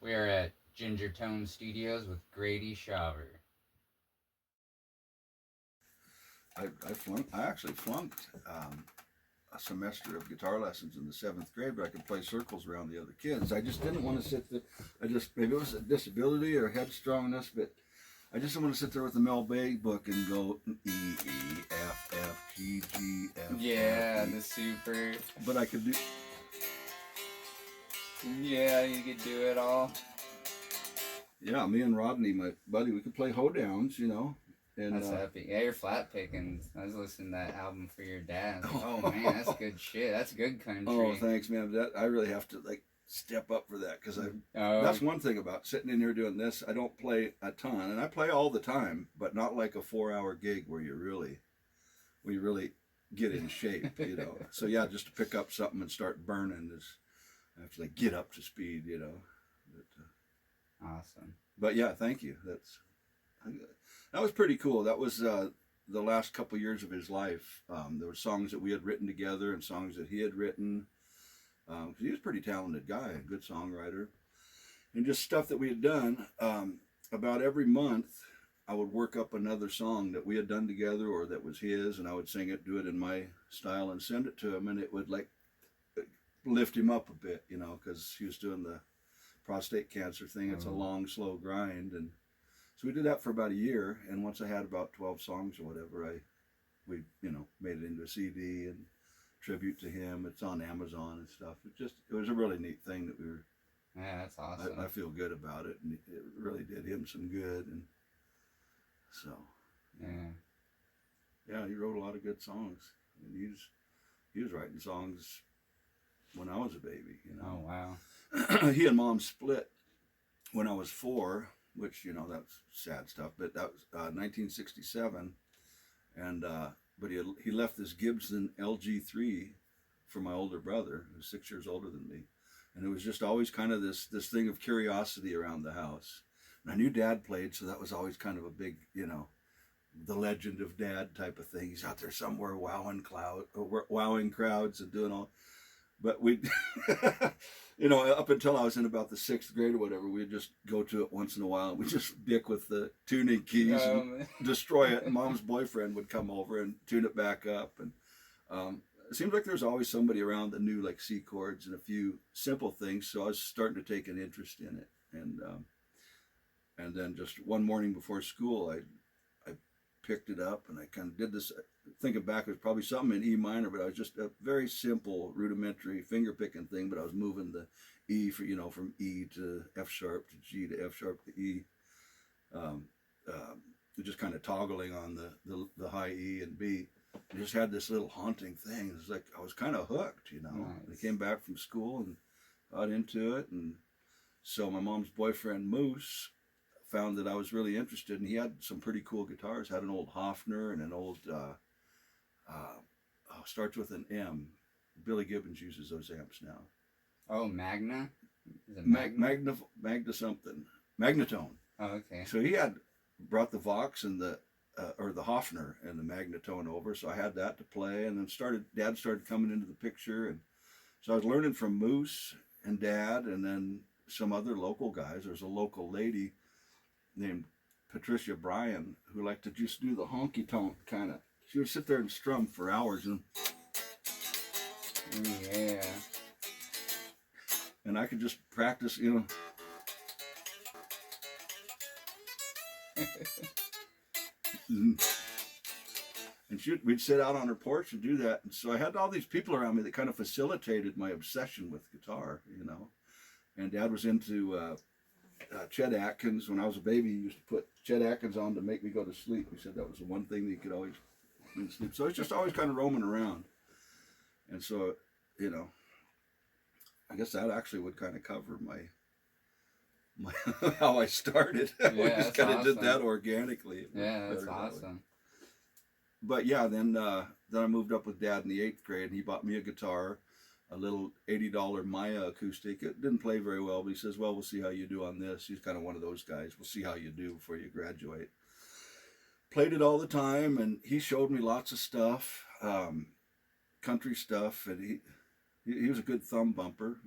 We are at Ginger Tone Studios with Grady Shawver. I actually flunked a semester of guitar lessons in the seventh grade, but I could play circles around the other kids. I just didn't want to sit there. Maybe it was a disability or headstrongness, but I just didn't want to sit there with the Mel Bay book and go E, E, F, F, G, G, F. Yeah, F, E. the super. But I could do. Yeah, you could do it all. Yeah, me and Rodney, my buddy, we could play hoedowns, And, That's epic. Yeah, your flat pickings. I was listening to that album for your dad. Like, oh man, that's good shit. That's good country. Oh, thanks, man. I really have to step up for that because that's one thing about sitting in here doing this. I don't play a ton, and I play all the time, but not like a 4-hour gig where you really get in shape, So yeah, just to pick up something and start burning I have to get up to speed, But, awesome. But yeah, thank you. That was pretty cool. That was the last couple years of his life. There were songs that we had written together and songs that he had written. Because he was a pretty talented guy, a good songwriter. And just stuff that we had done. About every month, I would work up another song that we had done together or that was his, and I would sing it, do it in my style, and send it to him, and it would lift him up a bit, because he was doing the prostate cancer thing. It's a long, slow grind, and so we did that for about a year. And once I had about 12 songs or whatever, we made it into a CD and tribute to him. It's on Amazon and stuff. It was a really neat thing that we were. Yeah, that's awesome. I feel good about it, and it really did him some good, and so. Yeah, he wrote a lot of good songs. I mean, he was writing songs when I was a baby, Oh, wow. He and Mom split when I was 4, which, that's sad stuff, but that was 1967. And, but he left this Gibson LG3 for my older brother, who's 6 years older than me. And it was just always kind of this thing of curiosity around the house. And I knew Dad played, so that was always kind of a big, the legend of Dad type of thing. He's out there somewhere wowing crowds and doing all. But we, up until I was in about the 6th grade or whatever, we'd just go to it once in a while. And we'd just dick with the tuning keys and destroy it. And Mom's boyfriend would come over and tune it back up. And it seemed like there was always somebody around that knew C chords and a few simple things. So I was starting to take an interest in it. And then just one morning before school, I picked it up and I kind of did this. Thinking back, it was probably something in E minor, but I was just a very simple, rudimentary finger picking thing. But I was moving the E from E to F sharp to G to F sharp to E, just kind of toggling on the high E and B. I just had this little haunting thing. It was like I was kind of hooked, Nice. I came back from school and got into it, and so my mom's boyfriend Moose found that I was really interested, and he had some pretty cool guitars. Had an old Hofner and an old starts with an M. Billy Gibbons uses those amps now. Oh, Magna? Is it Magna something. Magnatone. Oh, okay. So he had brought the Vox and the Hofner and the Magnatone over, so I had that to play, and then Dad started coming into the picture, and so I was learning from Moose and Dad, and then some other local guys. There was a local lady named Patricia Bryan who liked to just do the honky tonk kind of. She would sit there and strum for hours, and yeah. And I could just practice, And we'd sit out on her porch and do that. And so I had all these people around me that kind of facilitated my obsession with guitar, And Dad was into Chet Atkins. When I was a baby, he used to put Chet Atkins on to make me go to sleep. He said that was the one thing that he could always make me sleep. So I was just always kind of roaming around. And so, I guess that actually would kind of cover my how I started. Yeah, We just kind of did that organically. Yeah, that's awesome. But yeah, then I moved up with Dad in the 8th grade, and he bought me a guitar, a little $80 Maya acoustic. It didn't play very well, but he says, well, we'll see how you do on this. He's kind of one of those guys. We'll see how you do before you graduate. Played it all the time, and he showed me lots of stuff, country stuff, and he was a good thumb bumper.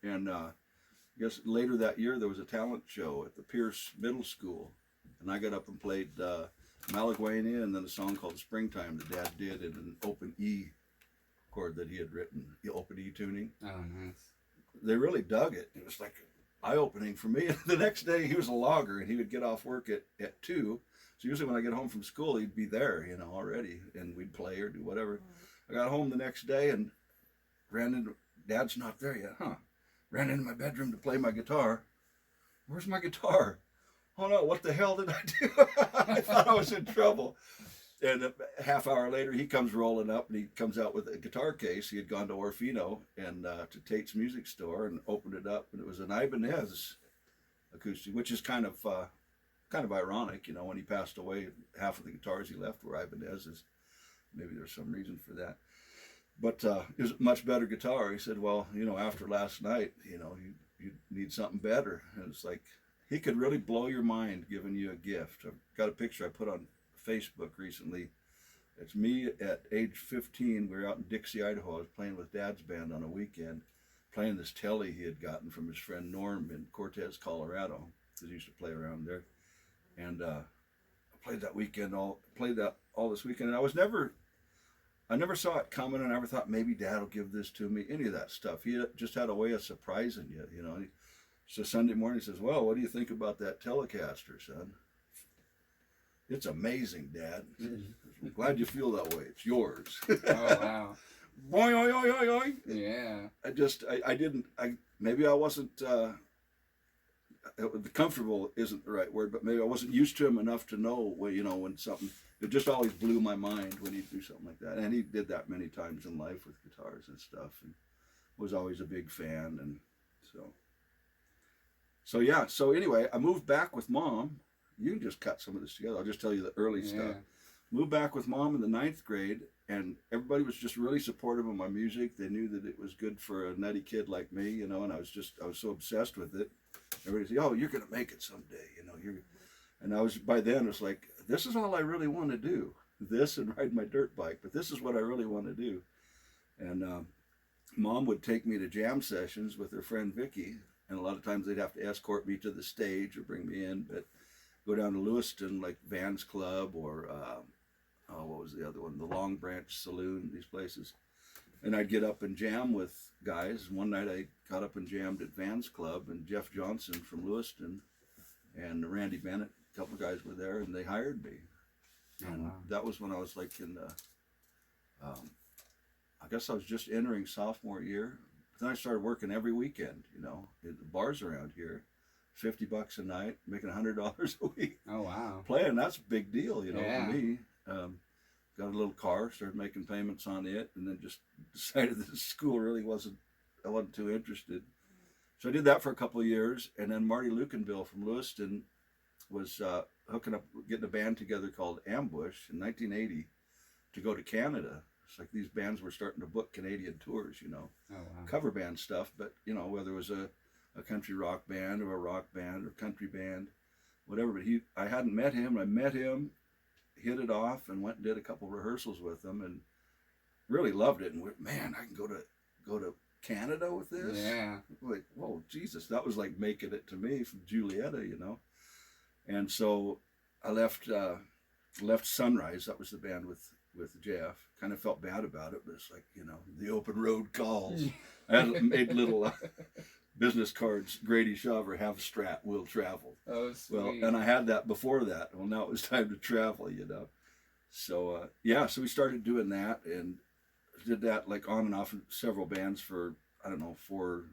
And guess later that year there was a talent show at the Pierce Middle School, and I got up and played Malaguena and then a song called Springtime that Dad did in an open E chord that he had written, the open E tuning. Oh, nice. They really dug it. It was like eye-opening for me. The next day he was a logger and he would get off work at 2. So usually when I get home from school, he'd be there, you know, already, and we'd play or do whatever. I got home the next day and ran into, Dad's not there yet, huh? Ran into my bedroom to play my guitar. Where's my guitar? Oh no, what the hell did I do? I thought I was in trouble. And a half hour later, he comes rolling up and he comes out with a guitar case. He had gone to Orfino and to Tate's Music Store and opened it up, and it was an Ibanez acoustic, which is kind of ironic, you know, when he passed away, half of the guitars he left were Ibanez's. Maybe there's some reason for that. But it was a much better guitar. He said, well, you know, after last night, you know, you need something better. And it's like, he could really blow your mind giving you a gift. I've got a picture I put on Facebook recently. It's me at age 15. We were out in Dixie, Idaho. I was playing with Dad's band on a weekend, playing this telly he had gotten from his friend Norm in Cortez, Colorado, because he used to play around there. And I played that weekend, all this weekend. And I never saw it coming, and I never thought maybe Dad will give this to me, any of that stuff. He just had a way of surprising you, you know. So Sunday morning he says, well, what do you think about that Telecaster, son? It's amazing, Dad. I'm glad you feel that way. It's yours. Oh, wow. Boing, oing, oing, oing, oing. Yeah. Maybe I wasn't, comfortable isn't the right word, but maybe I wasn't used to him enough to know, you know, when something, it just always blew my mind when he'd do something like that. And he did that many times in life with guitars and stuff, and was always a big fan. And so yeah. So anyway, I moved back with Mom. You can just cut some of this together. I'll just tell you the early stuff. Moved back with Mom in the 9th grade, and everybody was just really supportive of my music. They knew that it was good for a nutty kid like me, you know, and I was so obsessed with it. Everybody said, oh, you're going to make it someday, you know. And by then, it was like, this is all I really want to do. This and ride my dirt bike, but this is what I really want to do. And Mom would take me to jam sessions with her friend Vicky, and a lot of times they'd have to escort me to the stage or bring me in, but go down to Lewiston, like Vans Club, or what was the other one? The Long Branch Saloon, these places. And I'd get up and jam with guys. One night I got up and jammed at Vans Club, and Jeff Johnson from Lewiston and Randy Bennett, a couple of guys were there, and they hired me. And that was when I was like in I guess I was just entering sophomore year. But then I started working every weekend, you know, at the bars around here. $50 a night, making $100 a week. Oh, wow. Playing, that's a big deal, you know, for me. Got a little car, started making payments on it, and then just decided that school really I wasn't too interested. So I did that for a couple of years, and then Marty Lukenbill from Lewiston was getting a band together called Ambush in 1980 to go to Canada. It's like these bands were starting to book Canadian tours, you know. Oh, wow. Cover band stuff, but, you know, whether it was a country rock band or a rock band or country band, whatever. But I hadn't met him. I met him, hit it off, and went and did a couple rehearsals with him, and really loved it. And man, I can go to Canada with this. Yeah. Like, whoa, Jesus, that was like making it to me from Julietta, you know. And so I left Sunrise. That was the band with Jeff. Kind of felt bad about it, but it's like, you know, the open road calls. I had made little business cards. Grady Shawver, have a strat, we'll travel. Oh, sweet. Well, and I had that before that. Well, now it was time to travel, you know. So so we started doing that and did that like on and off in several bands for, I don't know, four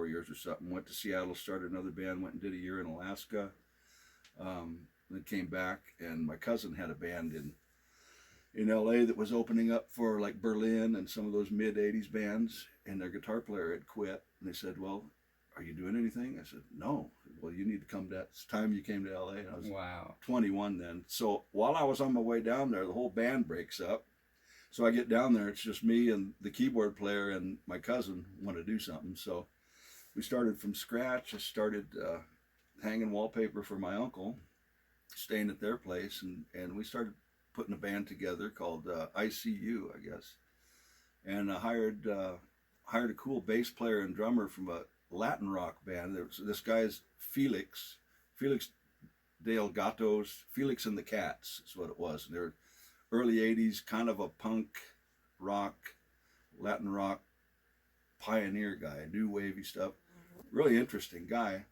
years or something. Went to Seattle, started another band, went and did a year in Alaska. Then came back, and my cousin had a band in LA that was opening up for like Berlin and some of those mid 80s bands, and their guitar player had quit, and they said, well, are you doing anything? I said, no. Well, you need to come it's time you came to LA. And I was 21 then. So while I was on my way down there, the whole band breaks up. So I get down there, it's just me and the keyboard player and my cousin want to do something. So we started from scratch. I started hanging wallpaper for my uncle, staying at their place, and we started putting a band together called ICU, I guess. And I hired a cool bass player and drummer from a Latin rock band. This guy's Felix Del Gatos, Felix and the Katz is what it was. And they're early 80s, kind of a punk rock, Latin rock pioneer guy, new wavy stuff. Really interesting guy.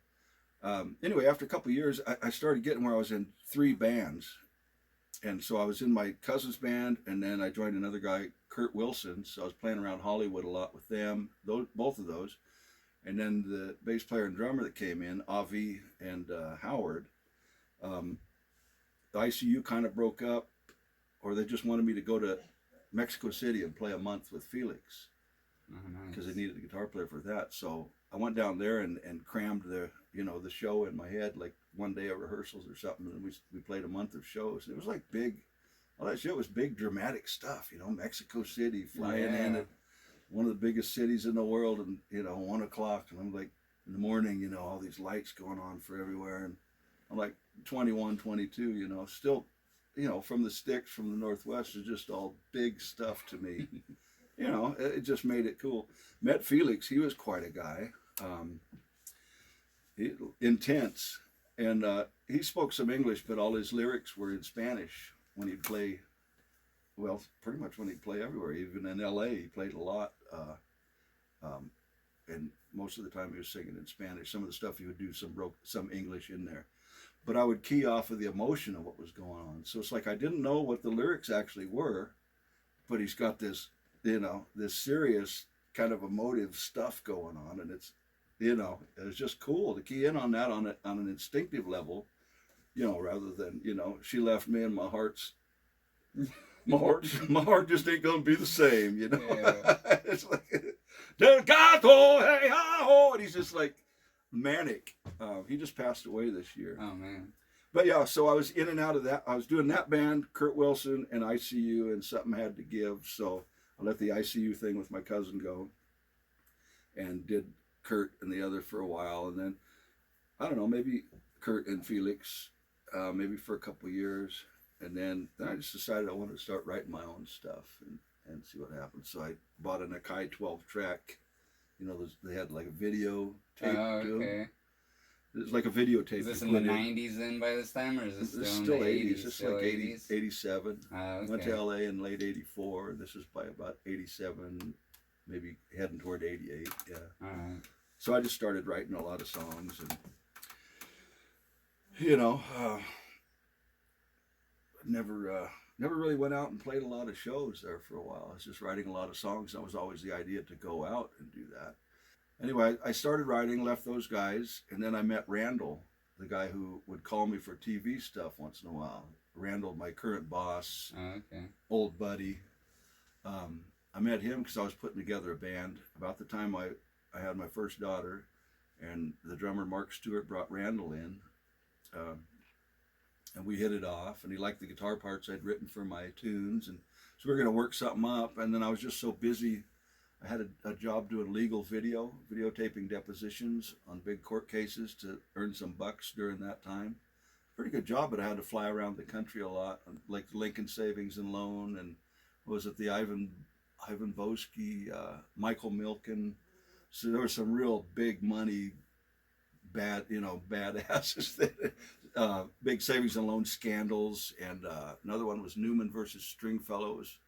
Anyway, after a couple of years, I started getting where I was in 3 bands. And so I was in my cousin's band, and then I joined another guy, Kurt Wilson. So I was playing around Hollywood a lot with them, both of those. And then the bass player and drummer that came in, Avi and Howard, the ICU kind of broke up, or they just wanted me to go to Mexico City and play a month with Felix, because they needed a guitar player for that. So I went down there and crammed the show in my head, like one day of rehearsals or something, and we played a month of shows. It was like big, all that shit was big dramatic stuff, Mexico City, flying in at one of the biggest cities in the world, and 1 o'clock, and I'm like in the morning, all these lights going on for everywhere, and I'm like 21, 22, still, from the sticks, from the Northwest, is just all big stuff to me. It just made it cool. Met Felix, he was quite a guy, intense, and he spoke some English, but all his lyrics were in Spanish when he'd play. Well, pretty much when he'd play everywhere. Even in L.A., he played a lot, and most of the time he was singing in Spanish. Some of the stuff he would do some English in there, but I would key off of the emotion of what was going on. So it's like I didn't know what the lyrics actually were, but he's got this, this serious kind of emotive stuff going on, and it's, it's just cool to key in on that on an instinctive level, rather than, she left me and my heart just ain't gonna be the same, Yeah. It's like Del Gato, hey ho, and he's just like manic. He just passed away this year. Oh man. But yeah, so I was in and out of that. I was doing that band, Kurt Wilson and ICU, and something had to give, so I let the ICU thing with my cousin go, and did Kurt and the other for a while, and then I don't know, maybe Kurt and Felix, maybe for a couple of years. And then I just decided I wanted to start writing my own stuff and see what happens. So I bought an Akai 12 track. They had like a video tape to them. It's like a videotape. Is this in the 90s then by this time, or is this still in the 80s? It's still like 80s? 87. Okay. Went to LA in late 84. This is by about 87, maybe heading toward 88. Yeah. All right. So I just started writing a lot of songs, and never really went out and played a lot of shows there for a while. I was just writing a lot of songs. That was always the idea, to go out and do that. Anyway, I started writing, left those guys, and then I met Randall, the guy who would call me for TV stuff once in a while. Randall, my current boss, old buddy. I met him because I was putting together a band about the time I had my first daughter, and the drummer Mark Stewart brought Randall in. And we hit it off, and he liked the guitar parts I'd written for my tunes, and so we were going to work something up. And then I was just so busy. I had a job doing legal videotaping depositions on big court cases to earn some bucks during that time. Pretty good job, but I had to fly around the country a lot, like Lincoln Savings and Loan, and was it the Ivan Boesky, Michael Milken. So there was some real big money, badasses that. Big savings and loan scandals, and another one was Newman versus Stringfellows,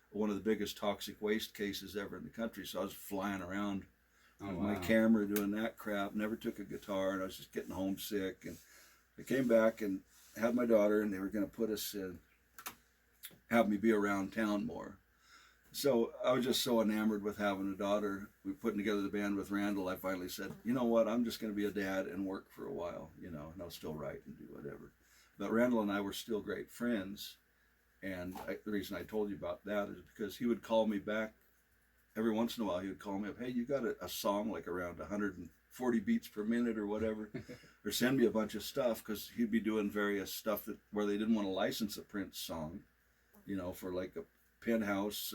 one of the biggest toxic waste cases ever in the country. So I was flying around with my camera doing that crap, never took a guitar, and I was just getting homesick. And I came back and had my daughter, and they were going to put us in, have me be around town more. So I was just so enamored with having a daughter. We were putting together the band with Randall. I finally said, you know what, I'm just going to be a dad and work for a while, and I'll still write and do whatever. But Randall and I were still great friends. And the reason I told you about that is because he would call me back every once in a while. He would call me up, hey, you got a song like around 140 beats per minute or whatever, or send me a bunch of stuff, because he'd be doing various stuff where they didn't want to license a Prince song, for like a Penthouse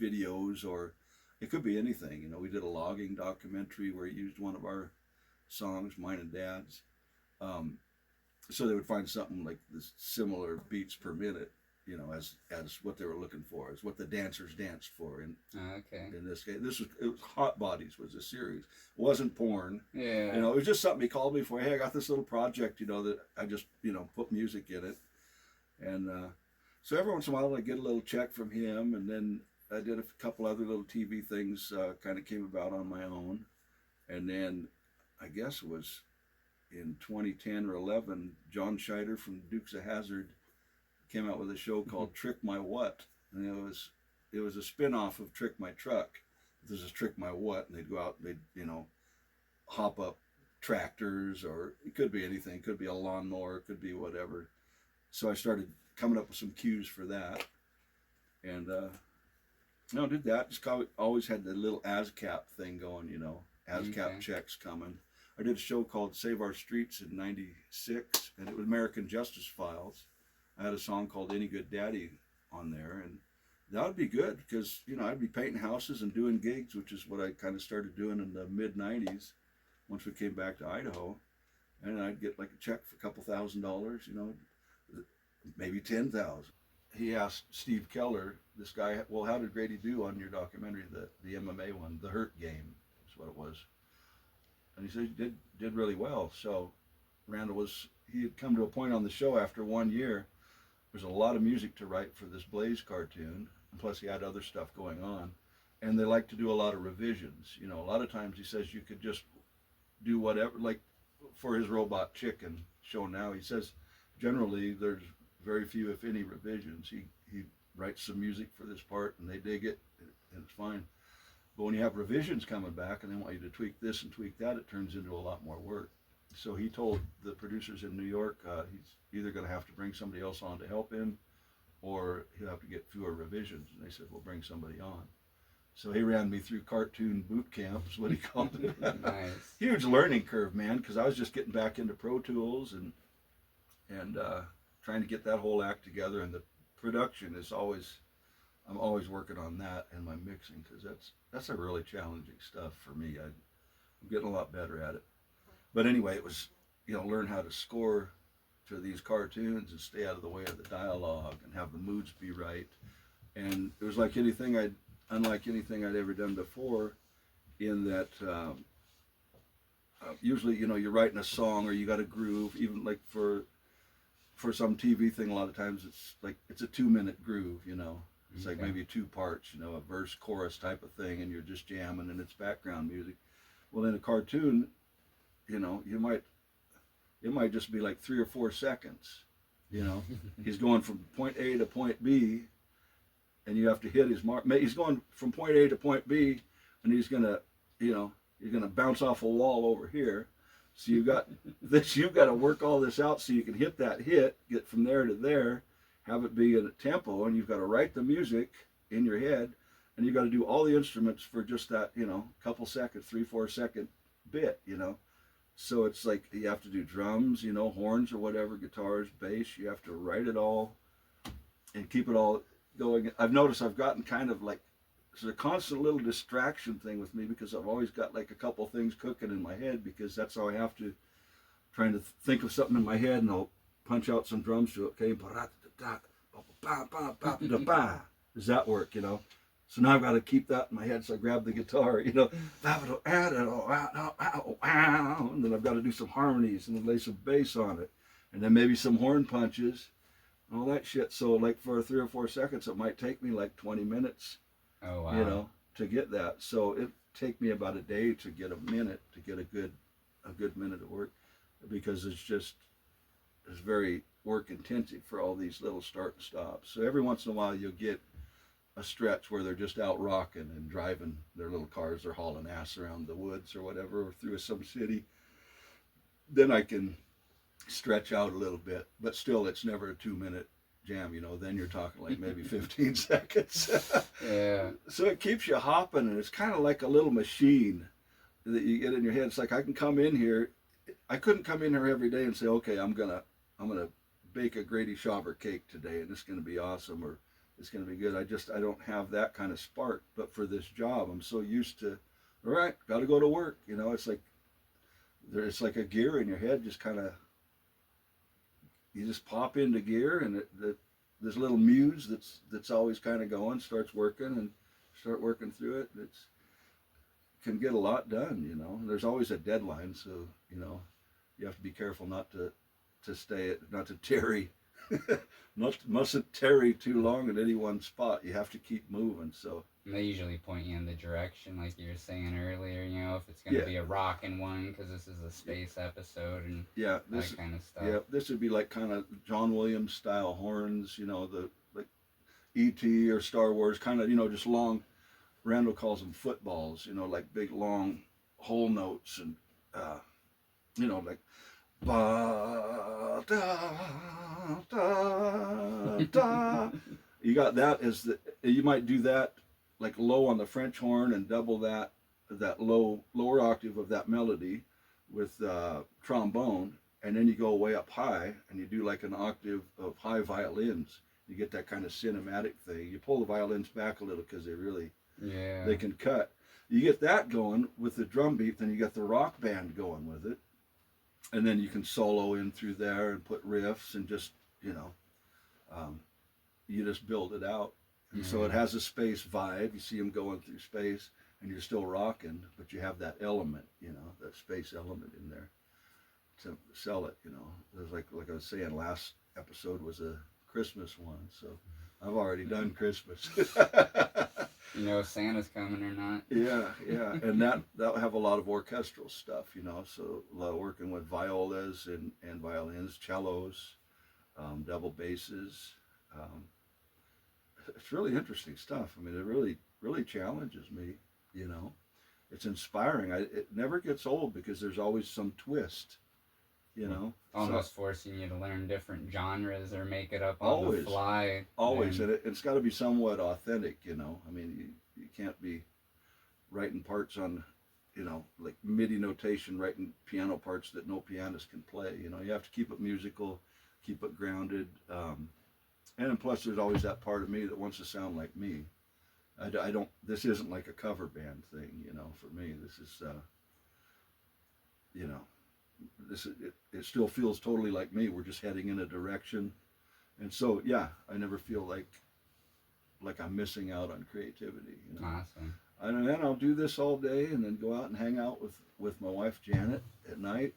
videos, or it could be anything. We did a logging documentary where he used one of our songs, mine and Dad's. So they would find something like this similar beats per minute, as what they were looking for, as what the dancers danced for. Okay. In this case, it was Hot Bodies was a series. It wasn't porn. Yeah. It was just something he called me for. Hey, I got this little project, that I just put music in it, and so every once in a while I get a little check from him, and then I did a couple other little TV things, kind of came about on my own, and then I guess it was in 2010 or 11, John Scheider from Dukes of Hazzard came out with a show called Trick My What, and it was a spin-off of Trick My Truck. This is Trick My What, and they'd go out, and they'd hop up tractors, or it could be anything, it could be a lawnmower, it could be whatever. So I started coming up with some cues for that, and did that. Just always had the little ASCAP thing going, ASCAP checks coming. I did a show called Save Our Streets in '96, and it was American Justice Files. I had a song called Any Good Daddy on there, and that would be good because, I'd be painting houses and doing gigs, which is what I kind of started doing in the mid-'90s once we came back to Idaho. And I'd get like a check for a couple $1,000, maybe 10,000. He asked Steve Keller, this guy, well, how did Grady do on your documentary, the MMA one, The Hurt Game is what it was. And he said he did really well. So Randall he had come to a point on the show after 1 year. There's a lot of music to write for this Blaze cartoon, and plus he had other stuff going on. And they like to do a lot of revisions. A lot of times he says you could just do whatever, like for his Robot Chicken show now, he says generally there's very few, if any, revisions. He writes some music for this part, and they dig it, and it's fine. But when you have revisions coming back, and they want you to tweak this and tweak that, it turns into a lot more work. So he told the producers in New York he's either going to have to bring somebody else on to help him, or he'll have to get fewer revisions. And they said, we'll bring somebody on. So he ran me through cartoon boot camp, is what he called it. Nice. Huge learning curve, man, because I was just getting back into Pro Tools and trying to get that whole act together. And the production is I'm always working on that and my mixing, because that's a really challenging stuff for me. I'm getting a lot better at it. But anyway, it was, learn how to score to these cartoons and stay out of the way of the dialogue and have the moods be right. And it was like unlike anything I'd ever done before, in that usually, you're writing a song or you got a groove, even like for some TV thing, a lot of times it's a 2-minute groove, It's like maybe 2 parts, a verse, chorus type of thing, and you're just jamming and it's background music. Well, in a cartoon, it might just be like 3 or 4 seconds. He's going from point A to point B, and you have to hit his mark. He's going from point A to point B, and he's gonna bounce off a wall over here. So you've got to work all this out so you can hit that hit, get from there to there, have it be in a tempo, and you've got to write the music in your head, and you've got to do all the instruments for just that, couple seconds, 3-4 second bit, So it's like you have to do drums, horns or whatever, guitars, bass. You have to write it all and keep it all going. I've noticed I've gotten kind of like, it's a constant little distraction thing with me, because I've always got like a couple things cooking in my head, because that's how I have to, trying to think of something in my head, and I'll punch out some drums to it. Okay, does that work, So now I've got to keep that in my head, so I grab the guitar, and then I've got to do some harmonies and then lay some bass on it, and then maybe some horn punches, and all that shit. So like for 3 or 4 seconds, it might take me like 20 minutes, to get that. So it take me about a day to get a minute, to get a good minute of work, because it's very work intensive for all these little start and stops. So every once in a while you'll get a stretch where they're just out rocking and driving their little cars, they're hauling ass around the woods or whatever, or through some city. Then I can stretch out a little bit, but still it's never a 2-minute jam, then you're talking like maybe 15 seconds. Yeah. So it keeps you hopping, and it's kind of like a little machine that you get in your head. It's like I can come in here, I couldn't come in here every day and say, okay, I'm gonna bake a Grady Shawver cake today and it's gonna be awesome, or it's going to be good. I don't have that kind of spark. But for this job, I'm so used to, all right, got to go to work. It's like a gear in your head, just kind of, you just pop into gear, and this little muse that's always kind of going, starts working and start working through it. It's can get a lot done, you know. There's always a deadline, so you know you have to be careful not to stay at, not to tarry, mustn't tarry too long at any one spot. You have to keep moving. So and they usually point you in the direction, like you were saying earlier. You know, if it's going to be a rockin' one, because this is a space episode and that kind of stuff. Yeah, this would be like kind of John Williams style horns. You know, the like E.T. or Star Wars, kind of, you know, just long. Randall calls them footballs. You know, like big long whole notes and you know, like ba da da da. You got that as the, you might do that like low on the French horn and double that lower octave of that melody with trombone, and then you go way up high and you do like an octave of high violins. You get that kind of cinematic thing. You pull the violins back a little because they can cut. You get that going with the drum beat, then you get the rock band going with it, and then you can solo in through there and put riffs and just, you know, you just build it out. And so it has a space vibe. You see them going through space and you're still rocking, but you have that element, you know, that space element in there to sell it, you know. There's like I was saying, last episode was a Christmas one, so I've already done Christmas. You know if Santa's coming or not. Yeah, and that'll have a lot of orchestral stuff, you know, so a lot of working with violas and violins, cellos, double basses. It's really interesting stuff. I mean, it really challenges me, you know. It's inspiring. It never gets old because there's always some twist, you know. Almost forcing you to learn different genres or make it up on the fly. Always, and it's got to be somewhat authentic, you know. I mean, you can't be writing parts on, you know, like MIDI notation, writing piano parts that no pianist can play. You know, you have to keep it musical, keep it grounded, and plus there's always that part of me that wants to sound like me. I don't. This isn't like a cover band thing, you know. For me, this is, you know. It still feels totally like me. We're just heading in a direction, and so yeah, I never feel like I'm missing out on creativity. You know? Awesome. And then I'll do this all day, and then go out and hang out with my wife Janet at night.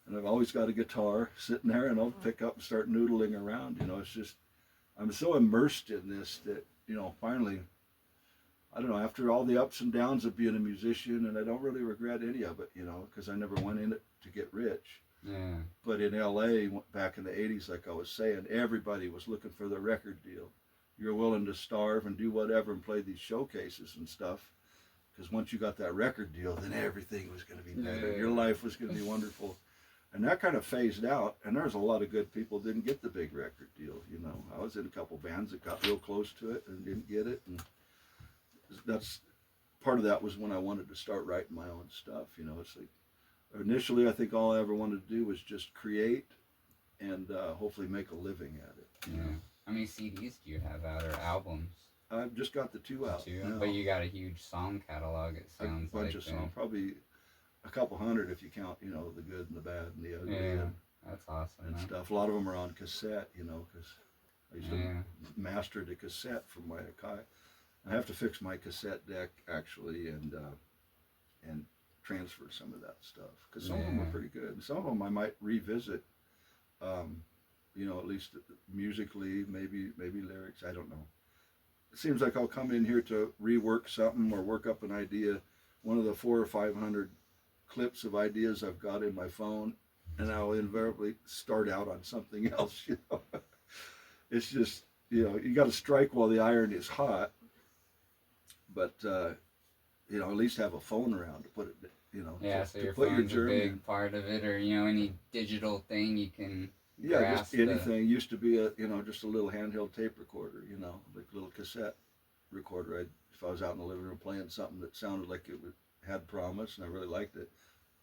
And I've always got a guitar sitting there, and I'll pick up and start noodling around. You know, it's just I'm so immersed in this that, you know, finally, I don't know, after all the ups and downs of being a musician, and I don't really regret any of it, you know, because I never went in it to get rich. Yeah. But in LA, back in the 80s, like I was saying, everybody was looking for the record deal. You're willing to starve and do whatever and play these showcases and stuff. Because once you got that record deal, then everything was going to be better. Yeah. Your life was going to be wonderful. And that kind of phased out. And there's a lot of good people didn't get the big record deal, you know. I was in a couple bands that got real close to it and didn't get it. And that's part of that was when I wanted to start writing my own stuff, you know. It's like initially I think all I ever wanted to do was just create and hopefully make a living at it. Yeah. How many CDs do you have out, or albums? I've just got the two out. Now. But you got a huge song catalog, it sounds like. A bunch of songs, probably a couple hundred if you count, you know, the good and the bad and the ugly. Yeah, that's awesome. And stuff. A lot of them are on cassette, you know, because I used to master the cassette from my Akai. I have to fix my cassette deck actually and transfer some of that stuff because some of them are pretty good. And some of them I might revisit, you know, at least musically, maybe lyrics. I don't know. It seems like I'll come in here to rework something or work up an idea. One of the 400 or 500 clips of ideas I've got in my phone, and I'll invariably start out on something else. You know, it's just, you know, you got to strike while the iron is hot. But you know, at least have a phone around to put it, you know. Yeah, to so your put phone's your a big part of it, or, you know, any digital thing you can. Yeah, just anything. Used to be just a little handheld tape recorder, you know, like a little cassette recorder. If I was out in the living room playing something that sounded like it had promise, and I really liked it,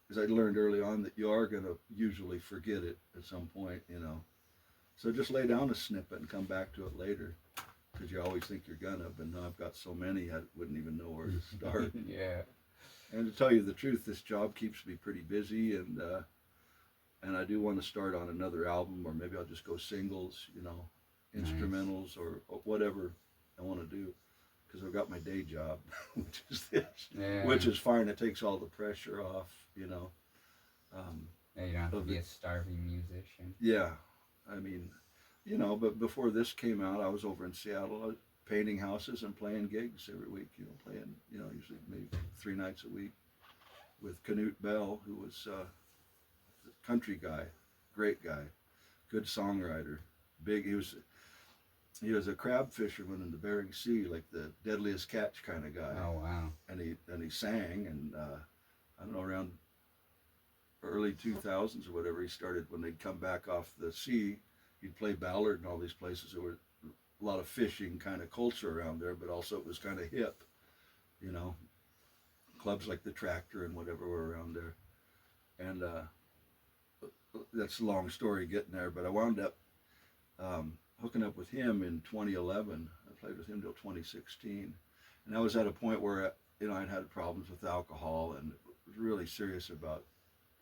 because I learned early on that you are going to usually forget it at some point, you know. So just lay down a snippet and come back to it later, because you always think you're gonna. But now I've got so many, I wouldn't even know where to start. Yeah. And to tell you the truth, this job keeps me pretty busy, and I do want to start on another album, or maybe I'll just go singles, you know. instrumentals or whatever I want to do, because I've got my day job, which is this, which is fine. It takes all the pressure off, you know. Yeah, you don't have to be a starving musician. Yeah, I mean, you know, but before this came out, I was over in Seattle painting houses and playing gigs every week, you know, playing, you know, usually maybe 3 nights a week with Knut Bell, who was a country guy, great guy, good songwriter, big, he was a crab fisherman in the Bering Sea, like the deadliest catch kind of guy. Oh, wow. And he sang, and I don't know, around early 2000s or whatever, he started, when they'd come back off the sea, he'd play Ballard and all these places. There were a lot of fishing kind of culture around there, but also it was kind of hip, you know. Clubs like the Tractor and whatever were around there. And that's a long story getting there, but I wound up hooking up with him in 2011. I played with him till 2016. And I was at a point where, you know, I'd had problems with alcohol and was really serious about,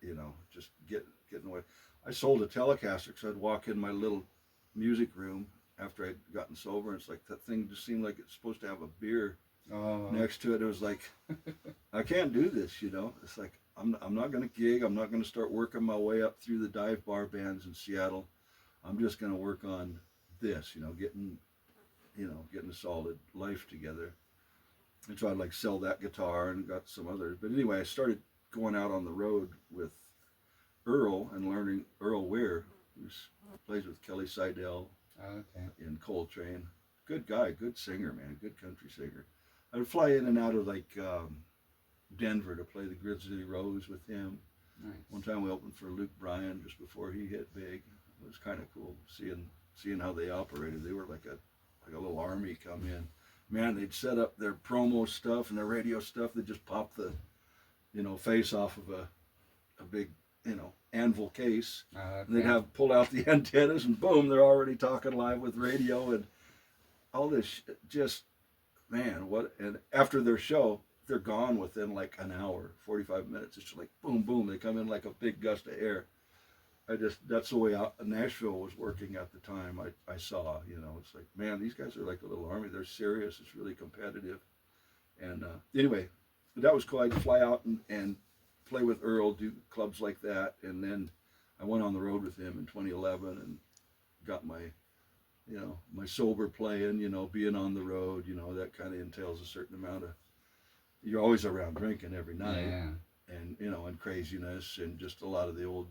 you know, just getting away. I sold a Telecaster because I'd walk in my little music room after I'd gotten sober, and it's like that thing just seemed like it's supposed to have a beer next to it. It was like, I can't do this, you know. It's like, I'm not going to gig. I'm not going to start working my way up through the dive bar bands in Seattle. I'm just going to work on this, you know, getting a solid life together. And so I'd like sell that guitar and got some others. But anyway, I started going out on the road with Earl and learning Earl Weir, who plays with Kelly Seidel in Coltrane. Good guy, good singer, man, good country singer. I would fly in and out of like Denver to play the Grizzly Rose with him. Nice. One time we opened for Luke Bryan just before he hit big. It was kind of cool seeing how they operated. They were like a little army come in. Man, they'd set up their promo stuff and their radio stuff. They'd just pop the, you know, face off of a big, you know, anvil case. And they'd have pull out the antennas and boom, they're already talking live with radio and all this just, man, what, and after their show, they're gone within like an hour, 45 minutes. It's just like boom, boom. They come in like a big gust of air. That's the way Nashville was working at the time. I saw, you know, it's like, man, these guys are like a little army. They're serious. It's really competitive. And anyway, that was cool. I'd fly out and play with Earl, do clubs like that. And then I went on the road with him in 2011 and got my, you know, my sober playing, you know, being on the road, you know, that kind of entails a certain amount of, you're always around drinking every night. Yeah. And, you know, and craziness and just a lot of the old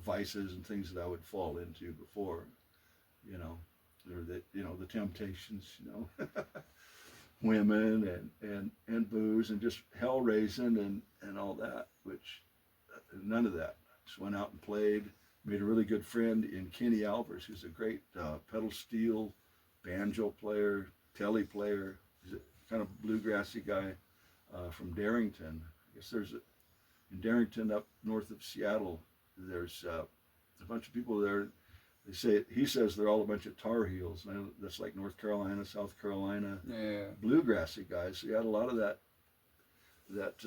vices and things that I would fall into before, you know, or that, you know, the temptations, you know, women and booze and just hell raising and all that, which none of that. Just went out and played, made a really good friend in Kenny Alvers, who's a great pedal steel banjo player, telly player. He's a kind of bluegrassy guy from Darrington. I guess in Darrington up north of Seattle, there's a bunch of people there. He says they're all a bunch of Tar Heels. And that's like North Carolina, South Carolina, bluegrassy guys. So he had a lot of that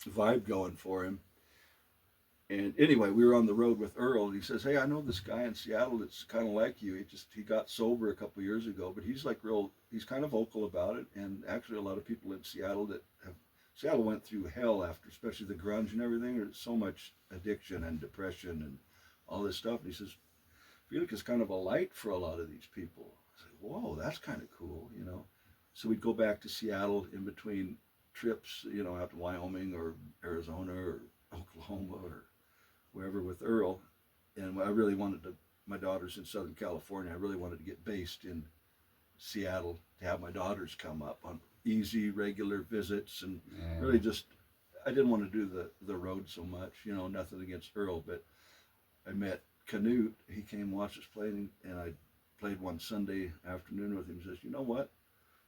vibe going for him. And anyway, we were on the road with Earl, and he says, "Hey, I know this guy in Seattle that's kind of like you. He got sober a couple years ago, but he's like he's kind of vocal about it. And actually, a lot of people in Seattle Seattle went through hell after, especially the grunge and everything. There's so much addiction and depression and all this stuff." And he says, "Felix is kind of a light for a lot of these people." I said, "Whoa, that's kind of cool, you know." So we'd go back to Seattle in between trips, you know, out to Wyoming or Arizona or Oklahoma or wherever with Earl. And I really my daughter's in Southern California. I really wanted to get based in Seattle to have my daughters come up on easy, regular visits, and really just, I didn't want to do the road so much, you know, nothing against Earl, but I met Knut. He came watch us playing, and I played one Sunday afternoon with him. He says, "You know what?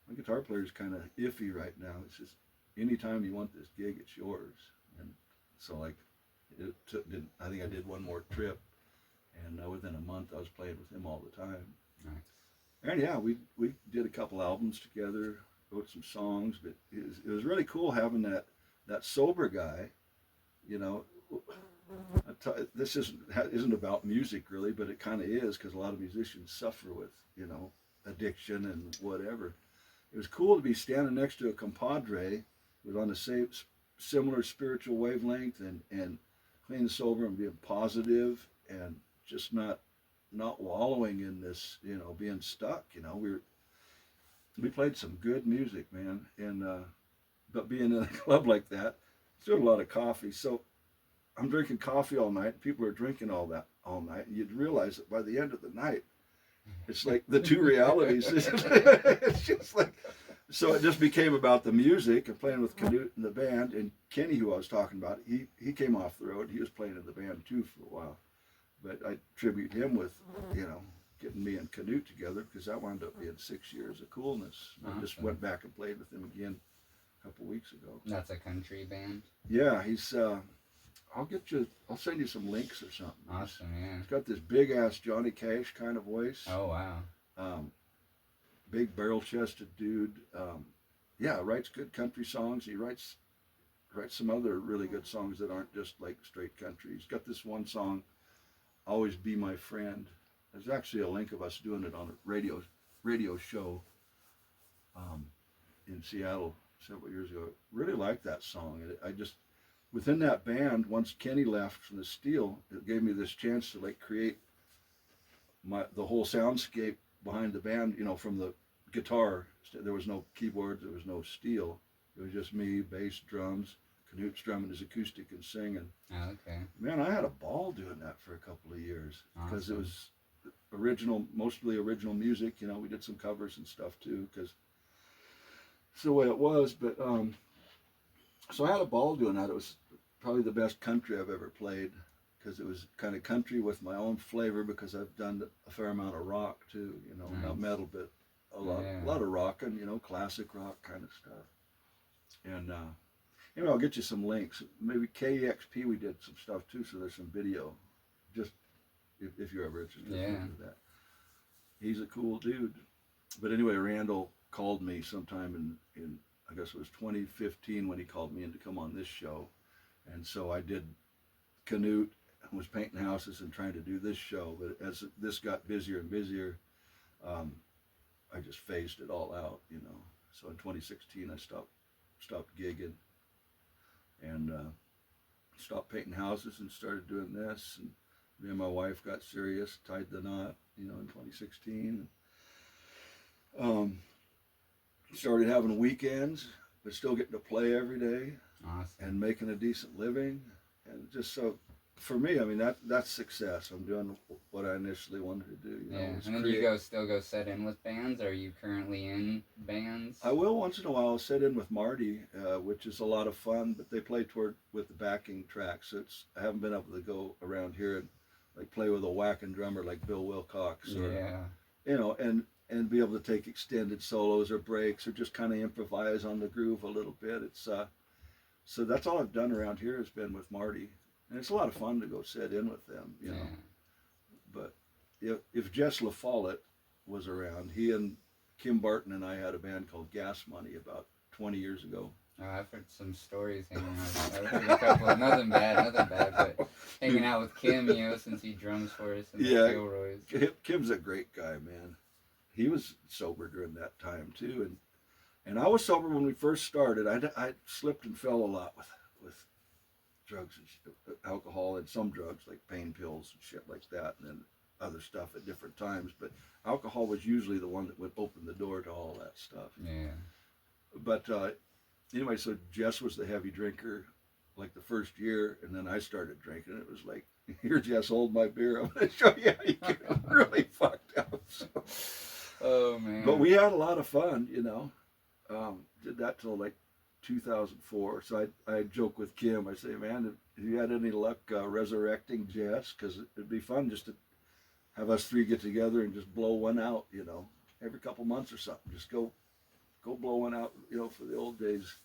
My guitar player's kind of iffy right now." He says, "Anytime you want this gig, it's yours." And so like, I think I did one more trip, and within a month I was playing with him all the time. Nice. And yeah, we did a couple albums together, wrote some songs, but it was really cool having that sober guy, you know. this isn't about music really, but it kind of is because a lot of musicians suffer with addiction and whatever. It was cool to be standing next to a compadre who was on the same similar spiritual wavelength and clean and sober and being positive and just not wallowing in this being stuck. We played some good music, man, and but being in a club like that, doing a lot of coffee, so I'm drinking coffee all night. People are drinking all night, and you'd realize that by the end of the night, it's like the two realities. It's just like, so it just became about the music and playing with Knut and the band. And Kenny, who I was talking about, he came off the road. He was playing in the band too for a while. But I tribute him with, getting me and Knut together because that wound up being 6 years of coolness. Awesome. I just went back and played with him again a couple weeks ago. That's a country band? Yeah, he's... I'll send you some links or something. Awesome, yeah. He's got this big ass Johnny Cash kind of voice. Oh wow. Big barrel chested dude. Writes good country songs. He writes some other really good songs that aren't just like straight country. He's got this one song, "Always Be My Friend." There's actually a link of us doing it on a radio show in Seattle several years ago. Really liked that song. Within that band, once Kenny left from the Steel, it gave me this chance to like create the whole soundscape behind the band. From the guitar, there was no keyboards, there was no steel. It was just me, bass, drums, Knut strumming his acoustic and singing. Oh, okay. Man, I had a ball doing that for a couple of years because Awesome. it was mostly original music. We did some covers and stuff too because it's the way it was. But so I had a ball doing that. It was probably the best country I've ever played because it was kind of country with my own flavor because I've done a fair amount of rock too, Nice. Not metal, but a lot of rocking, classic rock kind of stuff. And I'll get you some links. Maybe KEXP we did some stuff too, so there's some video, just if you're ever interested in that. He's a cool dude. But anyway, Randall called me sometime in I guess it was 2015 when he called me in to come on this show. And so I did Knut, was painting houses and trying to do this show. But as this got busier and busier, I just phased it all out, So in 2016, I stopped gigging and stopped painting houses and started doing this. And me and my wife got serious, tied the knot, in 2016. Started having weekends, but still getting to play every day. Awesome. And making a decent living. And just so, for me, I mean, that's success. I'm doing what I initially wanted to do. And then you still go set in with bands? Are you currently in bands? I will once in a while sit in with Marty, which is a lot of fun, but they play with the backing tracks. So I haven't been able to go around here and like play with a whacking drummer like Bill Wilcox. And be able to take extended solos or breaks or just kind of improvise on the groove a little bit. It's so that's all I've done around here has been with Marty, and it's a lot of fun to go sit in with them, But if Jess LaFollette was around, he and Kim Barton and I had a band called Gas Money about 20 years ago. Oh, I've heard some stories hanging out. I've heard a couple of nothing bad, but hanging out with Kim, since he drums for us in the Gilroys. Kim's a great guy, man. He was sober during that time too, and I was sober when we first started. I slipped and fell a lot with drugs and alcohol and some drugs like pain pills and shit like that, and then other stuff at different times. But alcohol was usually the one that would open the door to all that stuff. Yeah. But anyway, so Jess was the heavy drinker like the first year, and then I started drinking. It was like, here, Jess, hold my beer. I'm going to show you how you get really fucked up. So. Oh, man. But we had a lot of fun, did that till like 2004. So I joke with Kim. I say, man, have you had any luck resurrecting Jess? Because it'd be fun just to have us three get together and just blow one out, every couple months or something. Just go blow one out, for the old days,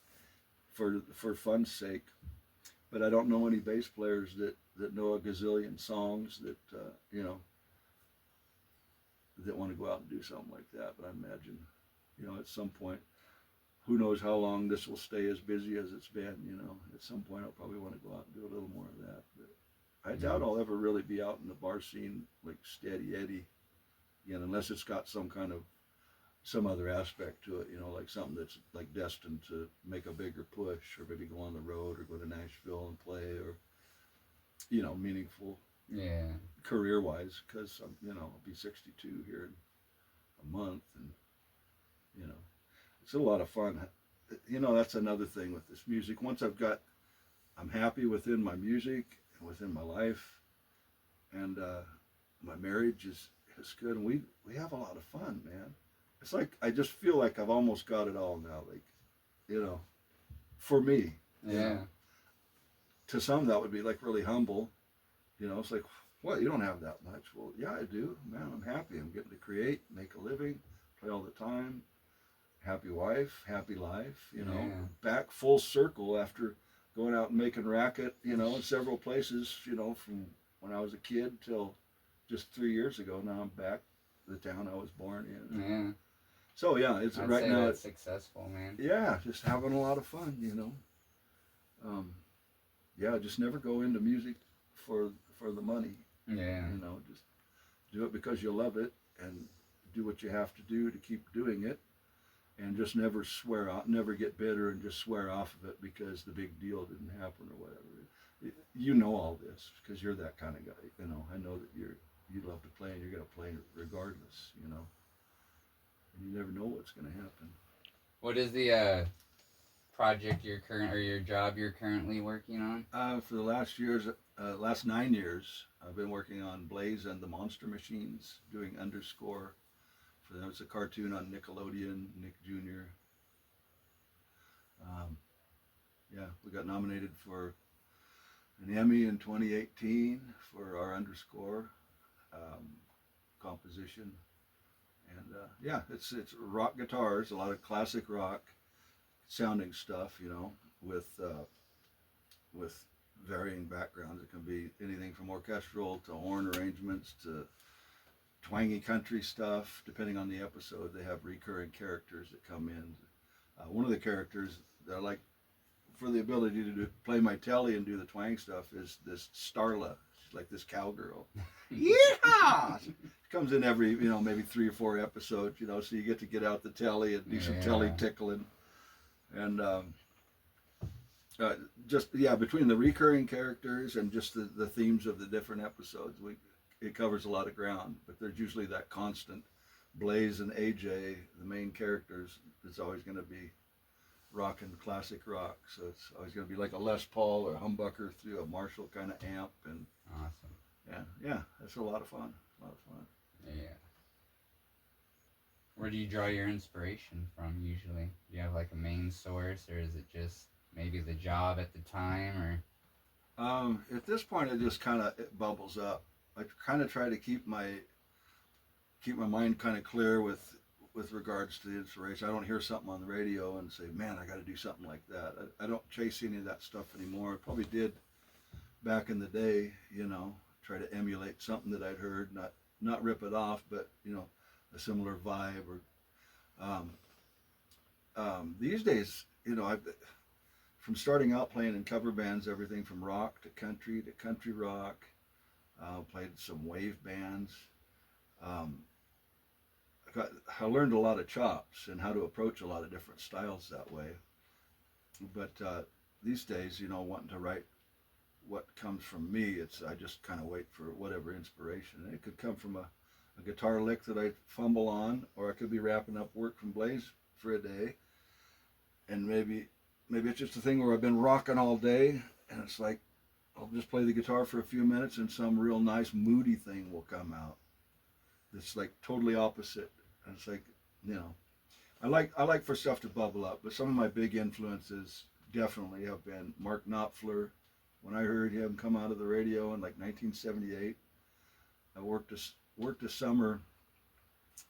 for fun's sake. But I don't know any bass players that know a gazillion songs that, that want to go out and do something like that. But I imagine, at some point, who knows how long this will stay as busy as it's been, at some point I'll probably want to go out and do a little more of that. But I doubt I'll ever really be out in the bar scene like Steady Eddie, unless it's got some other aspect to it, like something that's like destined to make a bigger push, or maybe go on the road or go to Nashville and play, or meaningful. Yeah. Career-wise, because I'll be 62 here in a month, and it's a lot of fun. That's another thing with this music. Once I'm happy within my music and within my life, and my marriage is good, and we have a lot of fun, man. It's like I just feel like I've almost got it all now, like for me. Yeah. To some, that would be like really humble. It's like, what, you don't have that much? Well, yeah, I do, man. I'm happy. I'm getting to create, make a living, play all the time. Happy wife, happy life. Back full circle after going out and making racket. In several places. From when I was a kid till just 3 years ago. Now I'm back to the town I was born in. Yeah. So yeah, it's I'd right say now. That's successful, man. Yeah, just having a lot of fun. Yeah, just never go into music for the money. Yeah. Just do it because you love it, and do what you have to do to keep doing it, and just never swear out, never get bitter and just swear off of it because the big deal didn't happen or whatever. You know all this because you're that kind of guy. I know that you love to play, and you're going to play regardless. And you never know what's going to happen. What is the project your job you're currently working on? For the last 9 years, I've been working on Blaze and the Monster Machines, doing underscore for them. It's a cartoon on Nickelodeon, Nick Jr. Yeah, we got nominated for an Emmy in 2018 for our underscore composition. And yeah, it's rock guitars, a lot of classic rock sounding stuff, with varying backgrounds. It can be anything from orchestral to horn arrangements to twangy country stuff. Depending on the episode, they have recurring characters that come in. One of the characters that I like for the ability to play my telly and do the twang stuff is this Starla. She's like this cowgirl. Yeah! She comes in every, maybe 3 or 4 episodes, so you get out the telly and do some telly tickling. And between the recurring characters and just the themes of the different episodes, it covers a lot of ground. But there's usually that constant. Blaze and AJ, the main characters, it's always going to be rocking classic rock. So it's always going to be like a Les Paul or humbucker through a Marshall kind of amp. And awesome. Yeah, it's a lot of fun. Yeah. Where do you draw your inspiration from usually? Do you have like a main source, or is it just maybe the job at the time, or? At this point, it just kind of bubbles up. I kind of try to keep my mind kind of clear with regards to the inspiration. I don't hear something on the radio and say, man, I got to do something like that. I don't chase any of that stuff anymore. I probably did back in the day, try to emulate something that I'd heard, not rip it off, but, a similar vibe. Or these days, from starting out playing in cover bands, everything from rock to country rock, played some wave bands. I learned a lot of chops and how to approach a lot of different styles that way. But these days, wanting to write what comes from me, I just kind of wait for whatever inspiration. And it could come from a guitar lick that I fumble on, or I could be wrapping up work from Blaze for a day, and maybe it's just a thing where I've been rocking all day, and it's like I'll just play the guitar for a few minutes, and some real nice moody thing will come out. That's like totally opposite. And it's like, I like for stuff to bubble up, but some of my big influences definitely have been Mark Knopfler. When I heard him come out of the radio in like 1978, I worked a summer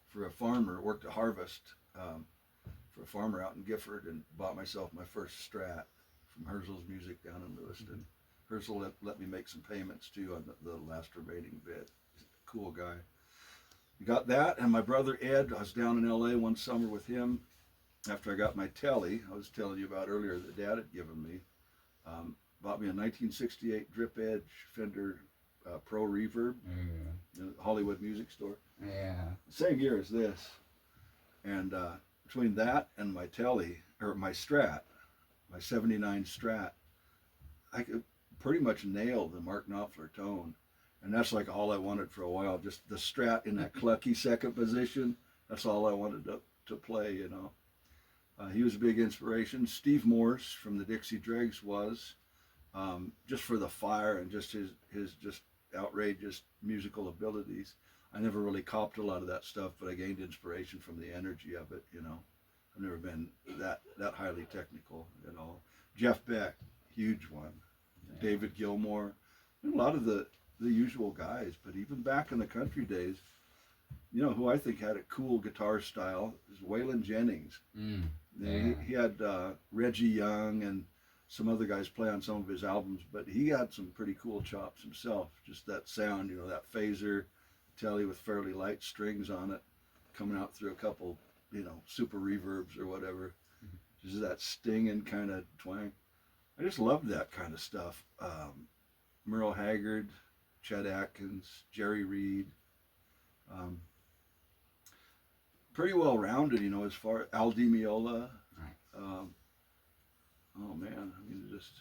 for a farmer, worked a harvest for a farmer out in Gifford, and bought myself my first Strat from Herzl's Music down in Lewiston. Herzl let me make some payments too on the last remaining bit. He's a cool guy. Got that, and my brother Ed, I was down in LA one summer with him after I got my telly. I was telling you about earlier that Dad had given me. bought me a 1968 drip edge Fender Pro Reverb, the Hollywood Music Store. Yeah. Same year as this. And between that and my Telly, or my Strat, my 79 Strat, I could pretty much nail the Mark Knopfler tone. And that's like all I wanted for a while, just the Strat in that clucky second position. That's all I wanted to play, you know. He was a big inspiration. Steve Morse from the Dixie Dregs was, just for the fire and just his just outrageous musical abilities. I never really copped a lot of that stuff, but I gained inspiration from the energy of it, you know. I've never been that highly technical at all. Jeff Beck, huge one. Yeah. David Gilmour, a lot of the usual guys, but even back in the country days, you know, who I think had a cool guitar style is Waylon Jennings. Yeah. He had Reggie Young and some other guys play on some of his albums, but he had some pretty cool chops himself. Just that sound, you know, that phaser Telly with fairly light strings on it, coming out through a couple, you know, super reverbs or whatever. Just that stinging kind of twang. I just loved that kind of stuff. Merle Haggard, Chet Atkins, Jerry Reed. Pretty well rounded, you know, as far Al Di Meola. Oh man, I mean, just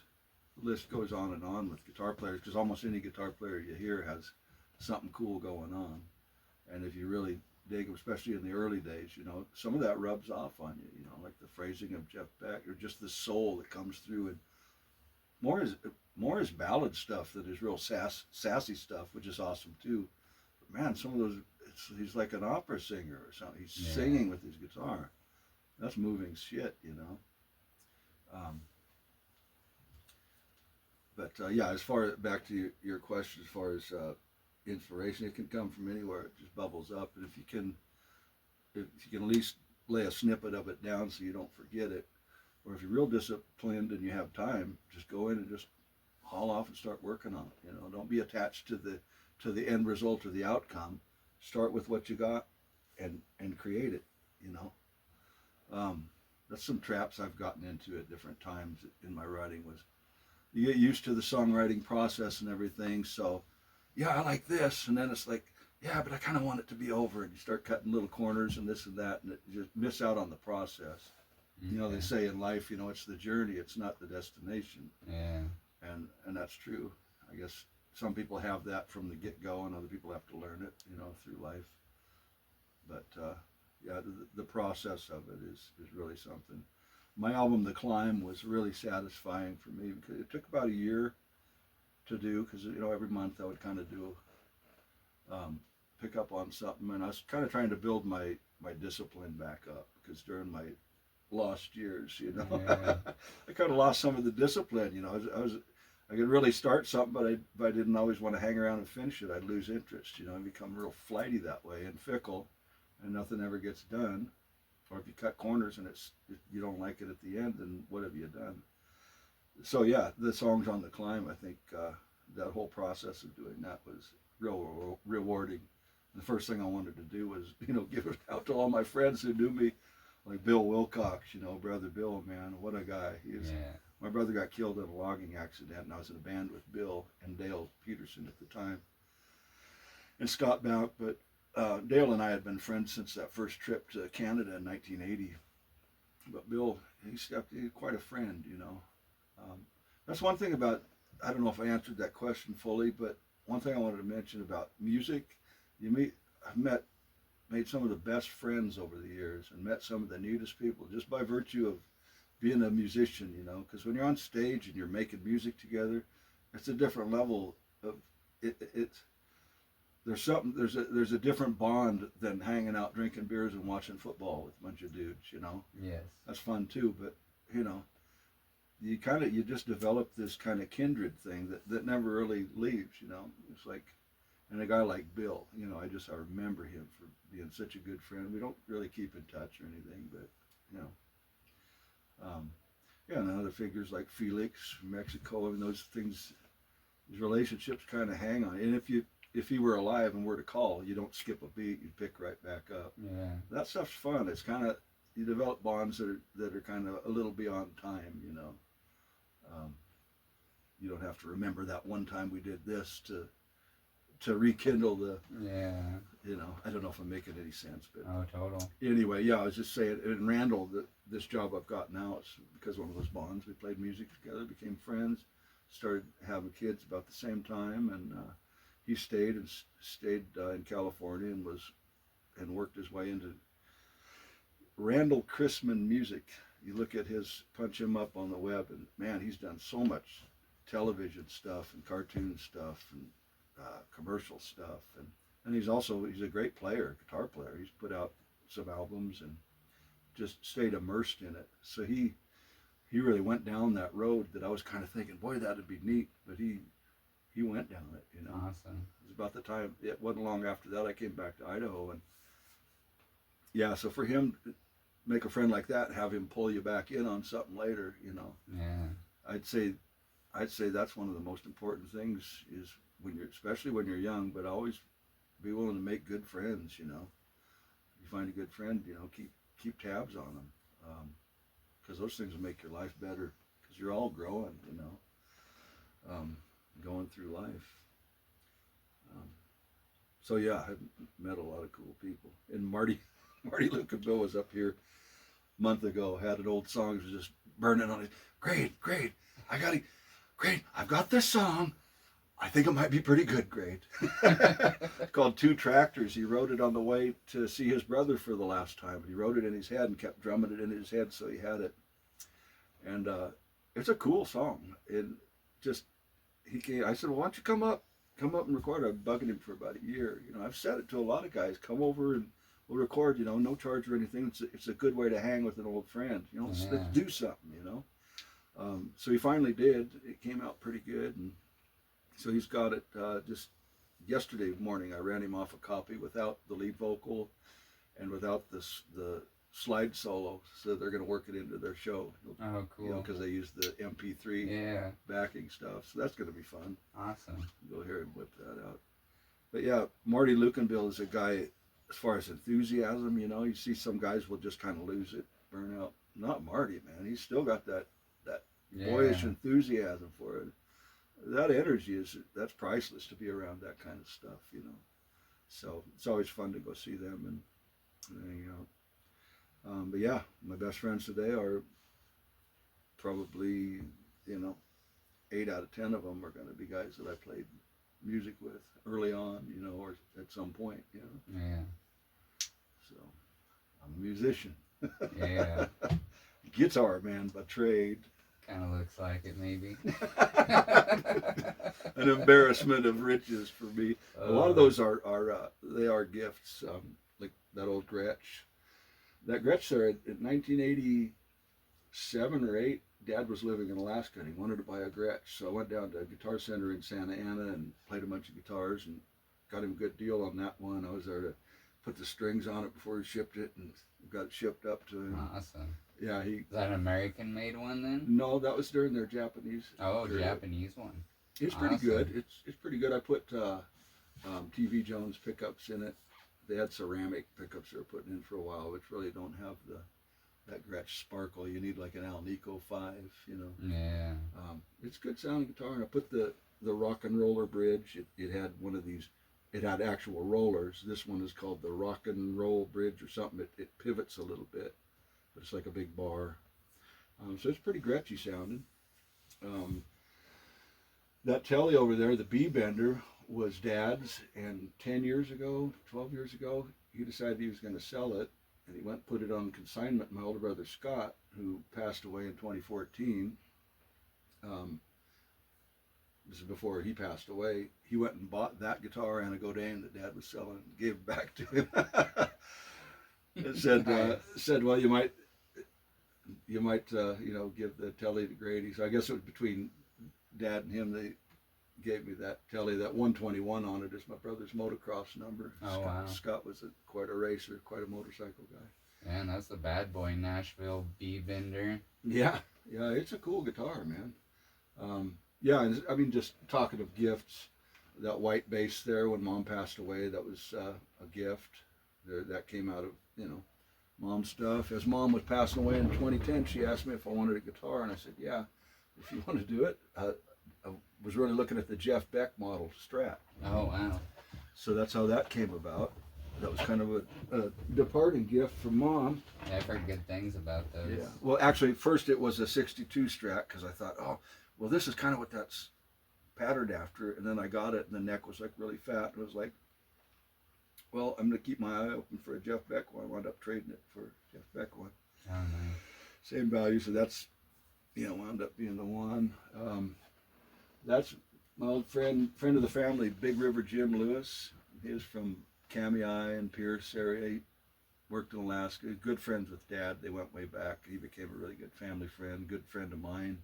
the list goes on and on with guitar players, because almost any guitar player you hear has something cool going on. And if you really dig them, especially in the early days, you know, some of that rubs off on you, you know, like the phrasing of Jeff Beck, or just the soul that comes through. And more is ballad stuff that is real sassy stuff, which is awesome too. But man, some of those, he's like an opera singer or something. He's singing with his guitar. That's moving shit, you know. Yeah, as far back to your question, as far as inspiration, it can come from anywhere. It just bubbles up, and if you can at least lay a snippet of it down so you don't forget it, or if you're real disciplined and you have time, just go in and just haul off and start working on it. You know, don't be attached to the end result or the outcome. Start with what you got and create it. You know, that's some traps I've gotten into at different times in my writing. Was you get used to the songwriting process and everything, so yeah, I like this, and then it's like, yeah, but I kind of want it to be over, and you start cutting little corners and this and that, and you just miss out on the process. You know, they say in life, you know, it's the journey, it's not the destination. Yeah. And that's true. I guess some people have that from the get-go, and other people have to learn it, you know, through life. But yeah, the process of it is really something. My album, The Climb, was really satisfying for me because it took about a year to do, because, you know, every month I would kind of do, pick up on something, and I was kind of trying to build my discipline back up, because during my lost years, you know, I kind of lost some of the discipline, you know. I could really start something, but if I didn't always want to hang around and finish it, I'd lose interest, you know. I become real flighty that way and fickle, and nothing ever gets done. Or if you cut corners and you don't like it at the end, then what have you done? So yeah, the songs on The Climb, I think that whole process of doing that was real rewarding. The first thing I wanted to do was, you know, give it out to all my friends who knew me, like Bill Wilcox, you know, Brother Bill, man, what a guy. My brother got killed in a logging accident, and I was in a band with Bill and Dale Peterson at the time, and Scott Bout, but Dale and I had been friends since that first trip to Canada in 1980. But Bill, he's quite a friend, you know. That's one thing about, I don't know if I answered that question fully, but one thing I wanted to mention about music, I've made some of the best friends over the years, and met some of the neatest people just by virtue of being a musician, you know, because when you're on stage and you're making music together, it's a different level of it. There's a different bond than hanging out drinking beers and watching football with a bunch of dudes, you know. Yes. That's fun too, but you know, you just develop this kind of kindred thing that never really leaves, you know. It's like, and a guy like Bill, you know, I remember him for being such a good friend. We don't really keep in touch or anything, but you know. Yeah, and other figures like Felix from Mexico, and those things, these relationships kind of hang on. And if he were alive and were to call, you don't skip a beat, you pick right back up. Yeah. That stuff's fun. It's kind of, you develop bonds that are kind of a little beyond time, you know. you don't have to remember that one time we did this to rekindle the, you know, I don't know if I'm making any sense, but total. Anyway, yeah, I was just saying, in Randall, this job I've got now, it's because of one of those bonds. We played music together, became friends, started having kids about the same time, and he stayed in California and worked his way into Randall Chrisman Music. You look at punch him up on the web, and man, he's done so much television stuff and cartoon stuff and commercial stuff, and he's a great player, guitar player. He's put out some albums and just stayed immersed in it. So he really went down that road that I was kind of thinking, boy, that'd be neat, but he went down it, you know. Awesome. It was about the time, it wasn't long after that I came back to Idaho, and yeah, so for him, make a friend like that, have him pull you back in on something later, you know. Yeah. I'd say that's one of the most important things is especially when you're young, but always be willing to make good friends, you know. You find a good friend, you know, keep tabs on them, because those things will make your life better, because you're all growing, you know, going through life. So yeah, I've met a lot of cool people. And Marty Lucanville was up here a month ago, had an old song, was just burning on it. Great, I've got this song. I think it might be pretty good, great. Called Two Tractors. He wrote it on the way to see his brother for the last time. He wrote it in his head and kept drumming it in his head, so he had it. And it's a cool song. I said, well, why don't you come up and record? I've been bugging him for about a year. You know, I've said it to a lot of guys, come over and we'll record, you know, no charge or anything. It's a good way to hang with an old friend. You know, let's do something, you know. So he finally did. It came out pretty good, and so he's got it. Just yesterday morning, I ran him off a copy without the lead vocal and without the slide solo, so they're going to work it into their show. Oh, cool. You know, because they use the MP3 backing stuff, so that's going to be fun. Awesome. Go hear him whip that out. But yeah, Marty Lucanville is a guy, as far as enthusiasm, you know, you see some guys will just kind of lose it, burn out. Not Marty, man. He's still got that boyish enthusiasm for it. That energy that's priceless, to be around that kind of stuff, you know. So it's always fun to go see them and hang out. But yeah, my best friends today are probably, you know, 8 out of 10 of them are going to be guys that I played music with early on, you know, or at some point, you know. Yeah. So I'm a musician. Yeah. Guitar man by trade. Kind of looks like it, maybe. An embarrassment of riches for me. A lot of those are gifts. Like that old Gretsch. That Gretsch there in 1987 or 8, Dad was living in Alaska and he wanted to buy a Gretsch. So I went down to a Guitar Center in Santa Ana and played a bunch of guitars and got him a good deal on that one. I was there to put the strings on it before he shipped it and got it shipped up to him. Awesome. Yeah, Is that an American-made one then? No, that was during their Japanese. Oh, period. Japanese one. It's pretty good. It's pretty good. I put TV Jones pickups in it. They had ceramic pickups they were putting in for a while, which really don't have that Gretsch sparkle. You need like an Alnico 5, you know. Yeah. It's good sounding guitar. And I put the rock and roller bridge. It had one of these. It had actual rollers. This one is called the rock and roll bridge or something. It pivots a little bit, but it's like a big bar. So it's pretty Gretschy sounding. That telly over there, the B-Bender, was Dad's, and 12 years ago, he decided he was going to sell it, and he went and put it on consignment. My older brother Scott, who passed away in 2014, this is before he passed away, he went and bought that guitar and a Godin that Dad was selling and gave it back to him. And said, well, you might you know, give the telly to Grady. So I guess it was between Dad and him. They gave me that telly. That 121 on it is my brother's motocross number. Oh, wow. Scott was quite a racer, quite a motorcycle guy. Man, that's the bad boy Nashville B-Bender. Yeah, it's a cool guitar, man. Yeah, I mean, just talking of gifts, that white bass there when Mom passed away, that was a gift. That came out of, you know, Mom's stuff. As Mom was passing away in 2010, she asked me if I wanted a guitar, and I said, yeah, if you want to do it. was really looking at the Jeff Beck model Strat. Oh, wow. So that's how that came about. That was kind of a departing gift from Mom. Yeah, I've heard good things about those. Yeah. Well, actually, first it was a 62 Strat because I thought, oh, well, this is kind of what that's patterned after. And then I got it, and the neck was like really fat. And it was like, well, I'm going to keep my eye open for a Jeff Beck one. I wound up trading it for a Jeff Beck one. Oh, nice. Same value, so that's, wound up being the one. That's my old friend of the family, Big River Jim Lewis. He was from Kamei and Pierce area. He worked in Alaska. Good friends with Dad. They went way back. He became a really good family friend, good friend of mine.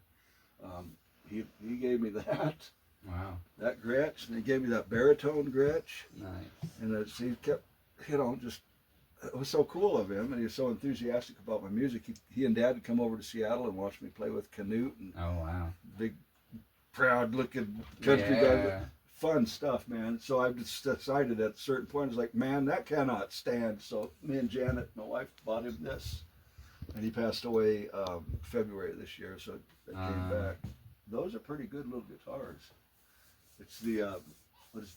He gave me that. Wow. That Gretsch, and he gave me that baritone Gretsch. Nice. And he kept, just, it was so cool of him, and he was so enthusiastic about my music. He and Dad would come over to Seattle and watch me play with Knut. And oh, wow. big, proud-looking country guy. Fun stuff, man. So I just decided at a certain point, I was like, man, that cannot stand. So me and Janet, my wife, bought him this. And he passed away February of this year, so it came back. Those are pretty good little guitars. It's the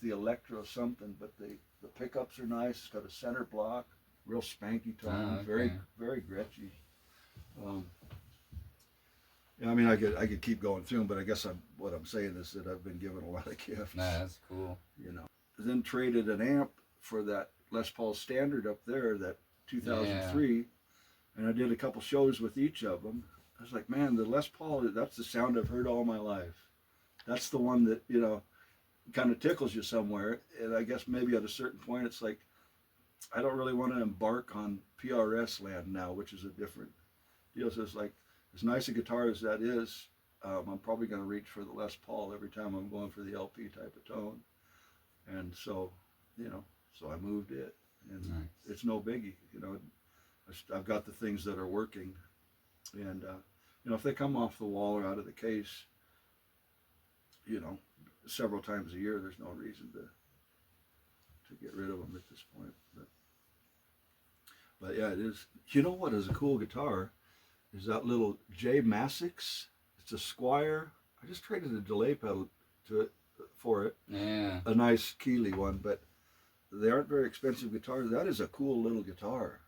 Electro something, but the pickups are nice. It's got a center block, real spanky tone, okay. very, very Gretschy. I could keep going through them, but I guess what I'm saying is that I've been given a lot of gifts. Nah, that's cool. Then traded an amp for that Les Paul Standard up there, that 2003, and I did a couple shows with each of them. I was like, man, the Les Paul, that's the sound I've heard all my life. That's the one that, kind of tickles you somewhere. And I guess maybe at a certain point, it's like, I don't really want to embark on PRS land now, which is a different deal. So it's like, as nice a guitar as that is, I'm probably going to reach for the Les Paul every time I'm going for the LP type of tone. And so, so I moved it. And nice. It's no biggie. I've got the things that are working. And, if they come off the wall or out of the case, several times a year, there's no reason to get rid of them at this point. But yeah, it is. You know what is a cool guitar? Is that little J Massix. It's a Squire. I just traded a delay pedal for it. Yeah. A nice Keeley one, but they aren't very expensive guitars. That is a cool little guitar.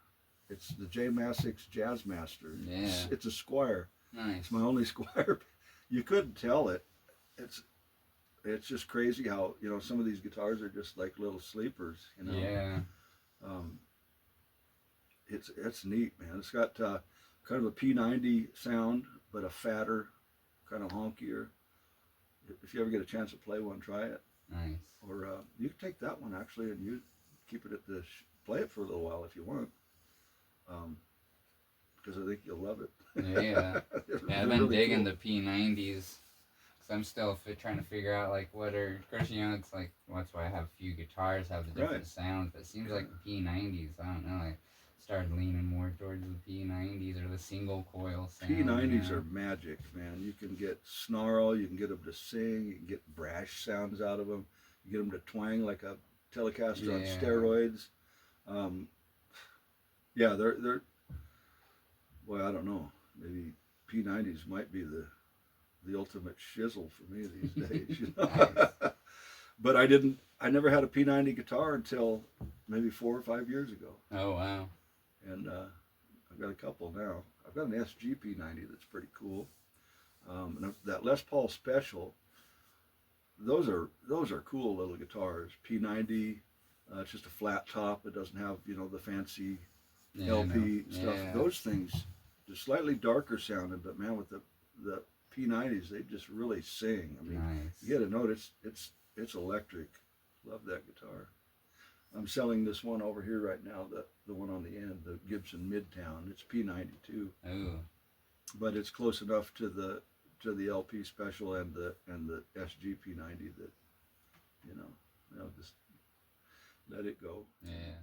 It's the J Massix Jazzmaster. Yeah. It's a Squire. Nice. It's my only Squire. You couldn't tell it. It's just crazy how, some of these guitars are just like little sleepers, Yeah. It's neat, man. It's got kind of a P90 sound, but a fatter, kind of honkier. If you ever get a chance to play one, try it. Nice. Or you can take that one actually, and you keep it at play it for a little while if you want. Because I think you'll love it. Yeah. I've been really digging cool. The P90s. Cause I'm still trying to figure out what are, of course, it's like, that's why I have a few guitars, have the different sounds, but it seems like the P90s, I don't know, I started leaning more towards the P90s or the single coil sound. P90s are magic, man. You can get snarl, you can get them to sing, you can get brash sounds out of them, you get them to twang like a Telecaster on steroids. They're, boy, I don't know, maybe P90s might be the ultimate shizzle for me these days, Nice. But I never had a P90 guitar until maybe 4 or 5 years ago. Oh, wow. And I've got a couple now. I've got an SG P90 that's pretty cool. And that Les Paul Special, those are cool little guitars. P90, it's just a flat top. It doesn't have, the fancy LP stuff. Yeah. Those things, just slightly darker sounding, but man, with the P90s, they just really sing. I mean, nice. You get a note, it's electric. Love that guitar. I'm selling this one over here right now, the one on the end, the Gibson Midtown. It's P92. Ooh. But it's close enough to the LP Special and the SG P90 that, just let it go. Yeah.